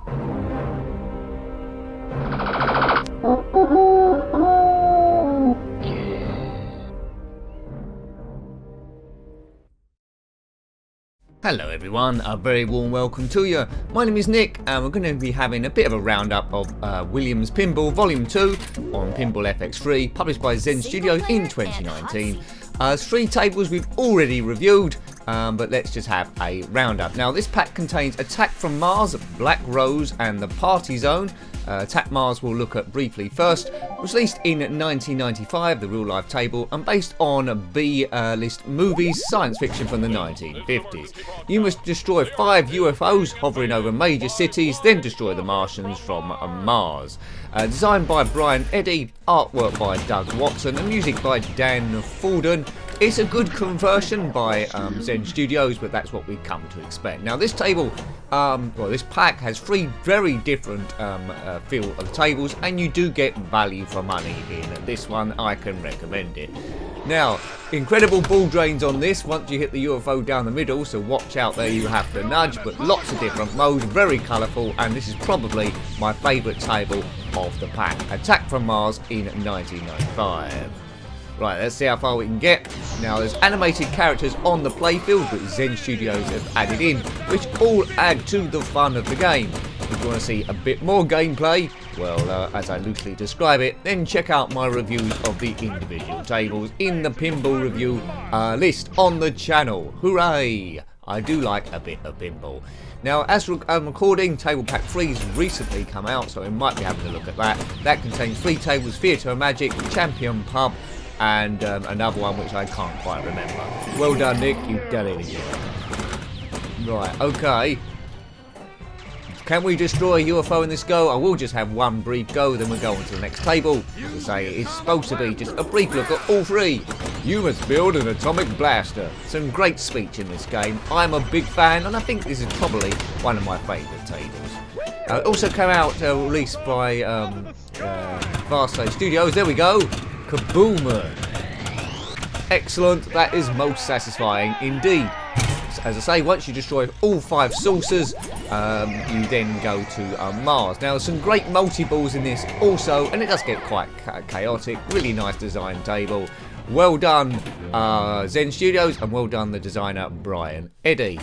Hello everyone, a very warm welcome to you. My name is Nick and we're going to be having a bit of a roundup of Williams Pinball Volume 2 on Pinball FX3, published by Zen Studios in 2019. 3 tables we've already reviewed, but let's just have a roundup. Now this pack contains Attack from Mars, Black Rose and the Party Zone. Attack Mars we'll look at briefly first. It was released in 1995, the real life table, and based on B-list movies, science fiction from the 1950s. You must destroy 5 UFOs hovering over major cities, then destroy the Martians from Mars. Designed by Brian Eddy, artwork by Doug Watson, and music by Dan Fulden. It's a good conversion by Zen Studios, but that's what we come to expect. Now this table, this pack has 3 very different feel of tables, and you do get value for money in this one. I can recommend it. Now, incredible ball drains on this once you hit the UFO down the middle, so watch out there, you have to nudge, but lots of different modes, very colourful, and this is probably my favourite table of the pack. Attack from Mars in 1995. Right, let's see how far we can get. Now, there's animated characters on the playfield that Zen Studios have added in, which all add to the fun of the game. If you want to see a bit more gameplay, well, as I loosely describe it, then check out my reviews of the individual tables in the pinball review list on the channel. Hooray! I do like a bit of pinball. Now, as I'm recording, Table Pack 3's recently come out, so I might be having a look at that. That contains 3 tables, Theatre of Magic, Champion Pub, and another one which I can't quite remember. Well done, Nick, you've done it again. Right, okay. Can we destroy a UFO in this go? I will just have one brief go, then we'll go on to the next table. As I say, it's supposed to be just a brief look at all 3. You must build an atomic blaster. Some great speech in this game. I'm a big fan, and I think this is probably one of my favourite tables. It also came out, released by Zen Studios. There we go. Kaboomer. Excellent, that is most satisfying indeed. As I say, once you destroy all 5 saucers, you then go to Mars. Now, there's some great multi-balls in this also, and it does get quite chaotic. Really nice design table. Well done, Zen Studios, and well done the designer Brian Eddy.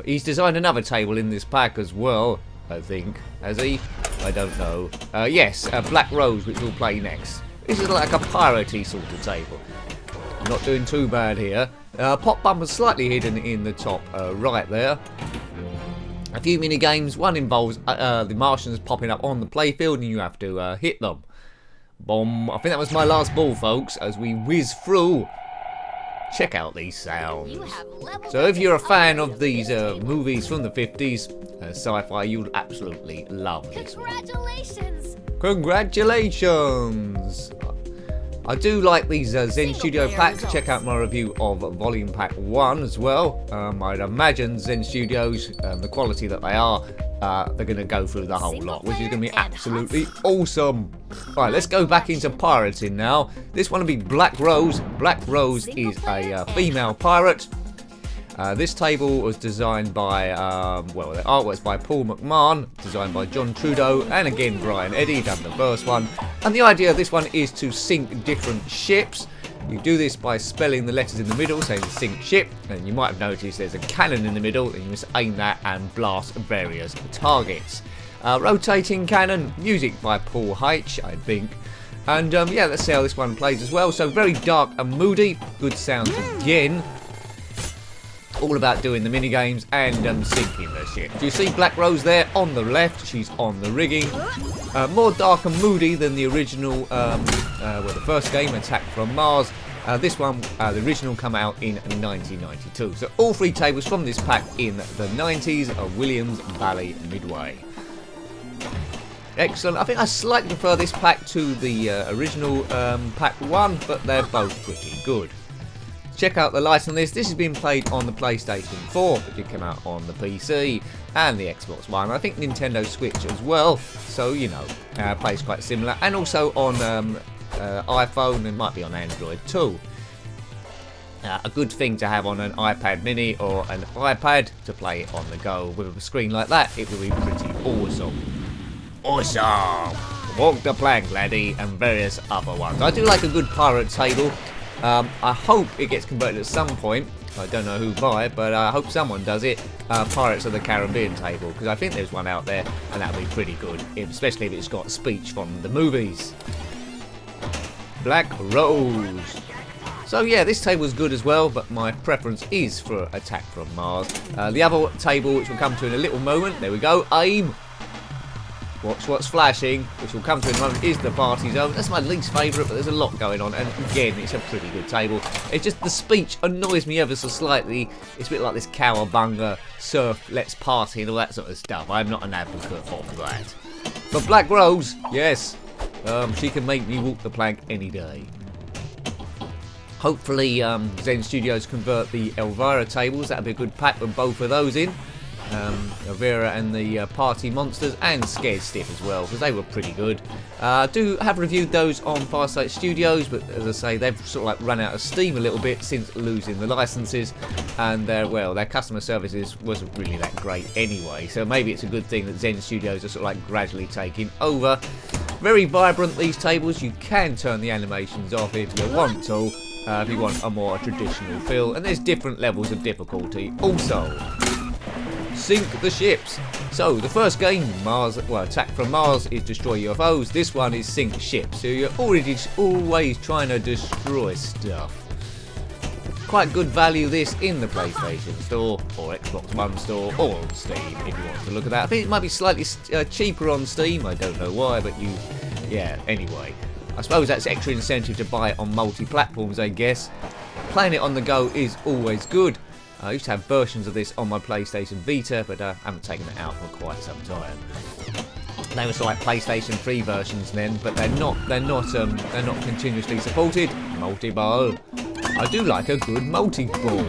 He's designed another table in this pack as well, I think. Has he? I don't know. Yes, Black Rose, which we'll play next. This is like a piratey sort of table. I'm not doing too bad here. Pop bumper slightly hidden in the top right there. A few mini games. One involves the Martians popping up on the playfield and you have to hit them. Boom. I think that was my last ball, folks, as we whiz through. Check out these sounds. So if you're a fan of these movies from the 50s, sci-fi, you'll absolutely love this one. Congratulations! Congratulations! I do like these Zen Studio packs. Check out my review of Volume Pack 1 as well. I'd imagine Zen Studios, the quality that they are, they're going to go through the whole lot, which is going to be absolutely awesome. Right, let's go back into pirating now. This one will be Black Rose. Black Rose is a female pirate. This table was designed by, the artwork's by Paul McMahon, designed by John Trudeau, and again Brian Eddy done the first one. And the idea of this one is to sink different ships. You do this by spelling the letters in the middle, saying sink ship, and you might have noticed there's a cannon in the middle, and you must aim that and blast various targets. Rotating cannon, music by Paul Heitch, I think. And yeah, let's see how this one plays as well. So very dark and moody, good sounds again. All about doing the mini games and sinking the ship. Do you see Black Rose there on the left? She's on the rigging. More dark and moody than the original, the first game, Attack from Mars. This one, the original, come out in 1992. So all 3 tables from this pack in the 90s of Williams Valley Midway. Excellent. I think I slightly prefer this pack to the original pack 1, but they're both pretty good. Check out the light on this. This has been played on the PlayStation 4, but did come out on the PC and the Xbox One. I think Nintendo Switch as well. So, you know, plays quite similar. And also on iPhone, and might be on Android too. A good thing to have on an iPad mini or an iPad to play it on the go. With a screen like that, it will be pretty awesome. Awesome! Walk the Plank, laddie, and various other ones. I do like a good pirate table. I hope it gets converted at some point. I don't know who by, but I hope someone does it. Pirates of the Caribbean table, because I think there's one out there, and that'll be pretty good, especially if it's got speech from the movies. Black Rose. So yeah, this table's good as well, but my preference is for Attack from Mars. The other table, which we'll come to in a little moment, there we go, aim. Watch what's flashing, which we'll come to in a moment, is the Party Zone. That's my least favourite, but there's a lot going on, and again, it's a pretty good table. It's just the speech annoys me ever so slightly. It's a bit like this cowabunga, surf, let's party, and all that sort of stuff. I'm not an advocate of that. But Black Rose, yes, she can make me walk the plank any day. Hopefully, Zen Studios convert the Elvira tables. That'd be a good pack with both of those in. Elvira and the Party Monsters, and Scared Stiff as well, because they were pretty good. I do have reviewed those on Farsight Studios, but as I say, they've sort of like run out of steam a little bit since losing the licenses, and their customer services wasn't really that great anyway. So maybe it's a good thing that Zen Studios are sort of like gradually taking over. Very vibrant, these tables. You can turn the animations off if you want to. If you want a more traditional feel, and there's different levels of difficulty also. Sink the ships. So the first game, Attack from Mars, is destroy UFOs. This one is sink ships. So you're always trying to destroy stuff. Quite good value this in the PlayStation Store or Xbox One Store or on Steam if you want to look at that. I think it might be slightly cheaper on Steam. I don't know why, but anyway. I suppose that's extra incentive to buy it on multi-platforms, I guess. Playing it on the go is always good. I used to have versions of this on my PlayStation Vita, but I haven't taken it out for quite some time. They were sort of like PlayStation 3 versions then, but they're not continuously supported. Multi-ball. I do like a good multi-ball.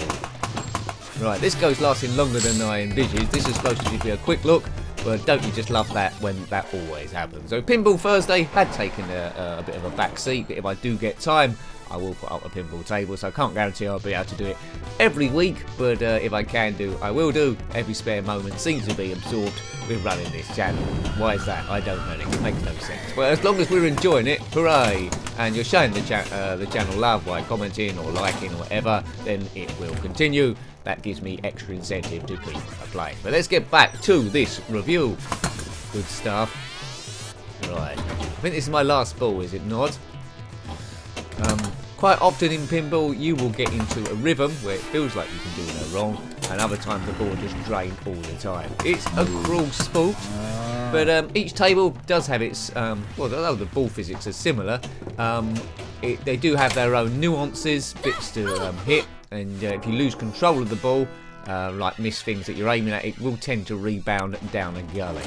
Right, this goes lasting longer than I envisaged. This is supposed to just be a quick look. But don't you just love that when that always happens? So Pinball Thursday had taken a bit of a back seat, but if I do get time, I will put up a pinball table. So I can't guarantee I'll be able to do it every week, but if I can do, I will do. Every spare moment seems to be absorbed with running this channel. Why is that? I don't know. It makes no sense. But as long as we're enjoying it, hooray! And you're showing the channel love by commenting or liking or whatever, then it will continue. That gives me extra incentive to keep playing. But let's get back to this review. Good stuff. Right. I think this is my last ball, is it not? Quite often in pinball, you will get into a rhythm where it feels like you can do no wrong, and other times the ball just drains all the time. It's a cruel sport, but each table does have its, although the ball physics are similar, they do have their own nuances, bits to hit. And if you lose control of the ball, like miss things that you're aiming at, it will tend to rebound down a gully.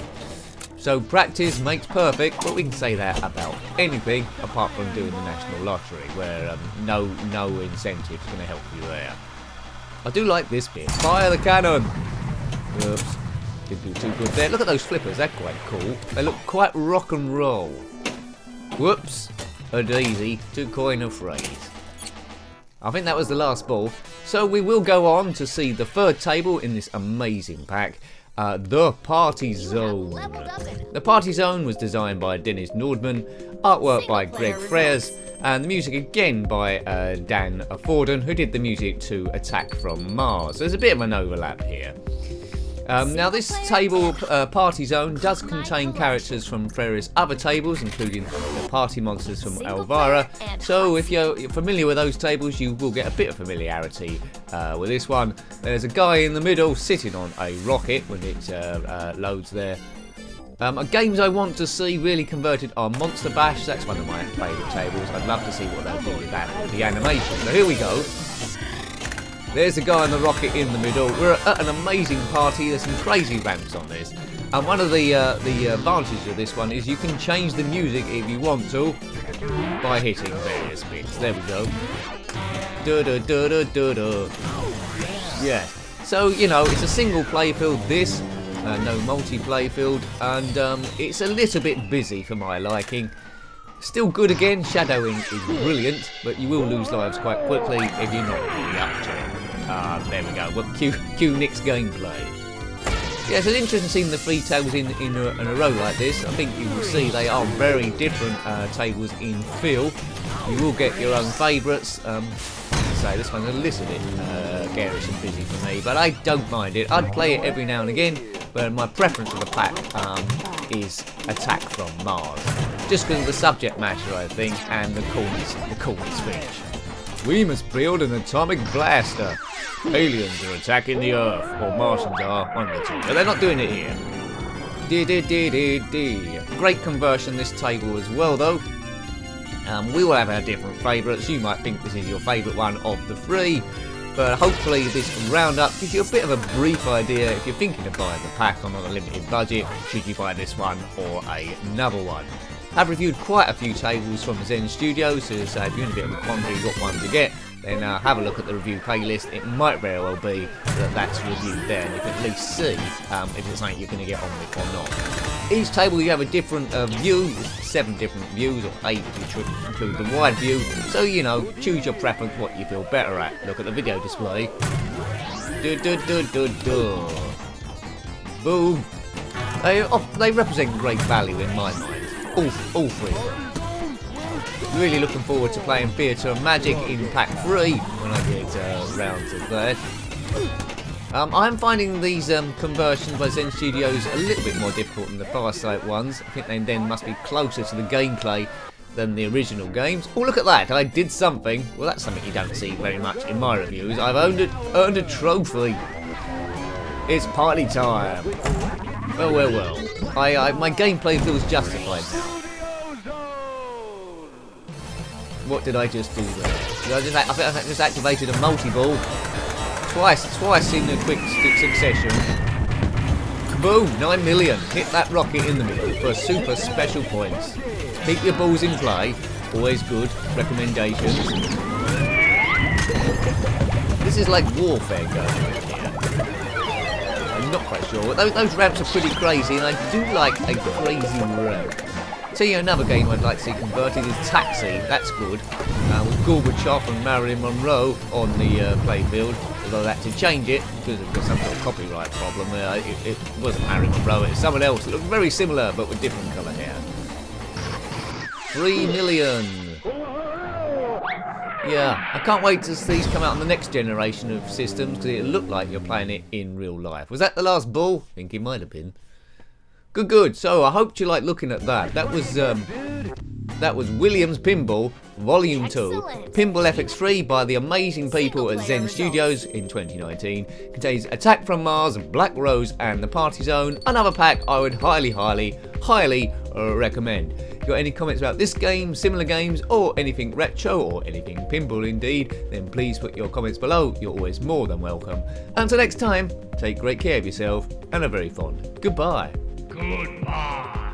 So practice makes perfect, but we can say that about anything apart from doing the National Lottery, where no incentive is going to help you there. I do like this bit. Fire the cannon! Oops, didn't do too good there. Look at those flippers, they're quite cool. They look quite rock and roll. Whoops, a daisy to coin a phrase. I think that was the last ball. So we will go on to see the third table in this amazing pack, the Party Zone. The Party Zone was designed by Dennis Nordman, artwork by Greg Frears, and the music again by Dan Forden, who did the music to Attack from Mars. There's a bit of an overlap here. Now this table, Party Zone, does contain characters from various other tables, including the Party Monsters from Elvira. So if you're familiar with those tables, you will get a bit of familiarity with this one. There's a guy in the middle sitting on a rocket when it loads there. Games I want to see really converted are Monster Bash. That's one of my favourite tables. I'd love to see what they'll do with that, with the animation. So here we go. There's a guy on the rocket in the middle. We're at an amazing party. There's some crazy ramps on this. And one of the advantages of this one is you can change the music if you want to by hitting various bits. There we go. Yeah. So, you know, it's a single play field, this. No multiplayer field. And it's a little bit busy for my liking. Still good again, shadowing is brilliant, but you will lose lives quite quickly if you're not really up to it. There we go, well, cue Nick's gameplay. Yeah, so it's interesting seeing the 3 tables in a row like this. I think you will see they are very different tables in feel. You will get your own favourites. So this one's a little bit garish and busy for me, but I don't mind it. I'd play it every now and again, but my preference for the pack is Attack from Mars. Just because of the subject matter, I think, and the coolness finish. We must build an atomic blaster. Aliens are attacking the Earth, or Martians are, one of the two. But they're not doing it here. Great conversion this table as well, though. We will have our different favourites. You might think this is your favourite one of the 3, but hopefully this roundup gives you a bit of a brief idea if you're thinking of buying the pack on a limited budget. Should you buy this one or another one? I've reviewed quite a few tables from Zen Studios, so if you're in a bit of a quandary what one to get, then have a look at the review playlist. It might very well be that that's reviewed there, and you can at least see if it's something you're going to get on with or not. Each table you have a different view, 7 different views, or 8 if you include the wide view, so you know, choose your preference, what you feel better at. Look at the video display. Boom. They represent great value in my mind, all 3. Really looking forward to playing Theatre of Magic in Pack 3 when I get round to that. I'm finding these conversions by Zen Studios a little bit more difficult than the Farsight ones. I think they then must be closer to the gameplay than the original games. Oh, look at that, I did something. Well, that's something you don't see very much in my reviews. I've earned a trophy. It's party time. Well. My gameplay feels justified now. What did I just do there? I think I just activated a multi-ball twice in a quick succession. Kaboom! 9 million. Hit that rocket in the middle for super special points. Keep your balls in play. Always good. Recommendations. This is like warfare going on here. I'm not quite sure. Those ramps are pretty crazy, and I do like a crazy ramp. Tell you another game I'd like to see converted is Taxi. That's good. With Gorbachev and Marilyn Monroe on the playfield. Although I had to change it because of some sort of copyright problem. It wasn't Marilyn Monroe, it was someone else. It looked very similar but with different colour hair. 3 million. Yeah, I can't wait to see these come out on the next generation of systems because it looked like you're playing it in real life. Was that the last ball? I think it might have been. Good. So I hope you like looking at that. That was Williams Pinball Volume 2, Pinball FX3 by the amazing people at Zen Studios in 2019. Contains Attack from Mars, Black Rose and the Party Zone. Another pack I would highly recommend. If you've got any comments about this game, similar games, or anything retro, or anything pinball indeed, then please put your comments below. You're always more than welcome. Until next time, take great care of yourself and a very fond goodbye. Goodbye.